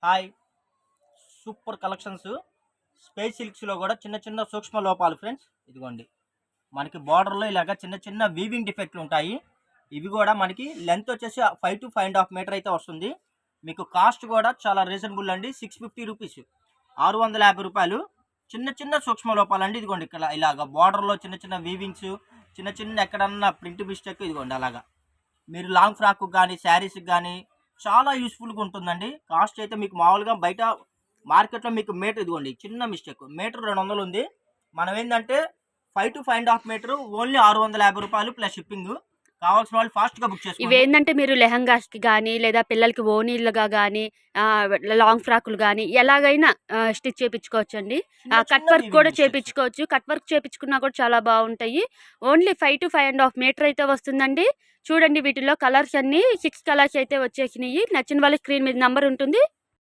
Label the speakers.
Speaker 1: Hi super collections space సిల్క్స్లో కూడా చిన్న చిన్న సూక్ష్మ లోపాలు ఫ్రెండ్స్. ఇదిగోండి, మనకి బార్డర్లో ఇలాగ చిన్న చిన్న వీవింగ్ డిఫెక్ట్లు ఉంటాయి. ఇవి కూడా మనకి లెంత్ వచ్చేసి 5 to 5.5 మీటర్ అయితే వస్తుంది. మీకు కాస్ట్ కూడా చాలా రీజనబుల్ అండి. 650 రూపీస్, 650 రూపాయలు. చిన్న చిన్న సూక్ష్మ లోపాలు అండి. ఇదిగోండి, ఇక్కడ ఇలాగ బార్డర్లో చిన్న చిన్న వీవింగ్స్, చిన్న చిన్న ఎక్కడన్నా ప్రింట్ మిస్టేక్. ఇదిగోండి అలాగా మీరు లాంగ్ ఫ్రాక్ కానీ శారీస్కి కానీ చాలా యూస్ఫుల్గా ఉంటుందండి. కాస్ట్ అయితే మీకు మామూలుగా బయట మార్కెట్లో మీకు మీటర్, ఇదిగోండి చిన్న మిస్టేక్, మీటర్ 200 ఉంది. మనం ఏంటంటే 5 to 5.5 మీటర్ ఓన్లీ 650 రూపాయలు ప్లస్ షిప్పింగ్. కావాల్సిన వాళ్ళు ఫాస్ట్గా బుక్ చేసుకోండి.
Speaker 2: ఇవేంటంటే మీరు లెహంగాస్కి కానీ లేదా పిల్లలకి ఓనీలుగా కానీ లాంగ్ ఫ్రాకులు కానీ ఎలాగైనా స్టిచ్ చేయించుకోవచ్చండి. కట్ వర్క్ కూడా చేయించుకోవచ్చు. కట్ వర్క్ చేయించుకున్నా కూడా చాలా బాగుంటాయి. ఓన్లీ 5 to 5.5 మీటర్ అయితే వస్తుందండి. చూడండి, వీటిలో కలర్స్ అన్నీ 6 కలర్స్ అయితే వచ్చేసినాయి. నచ్చిన వాళ్ళకి స్క్రీన్ మీద నెంబర్ ఉంటుంది,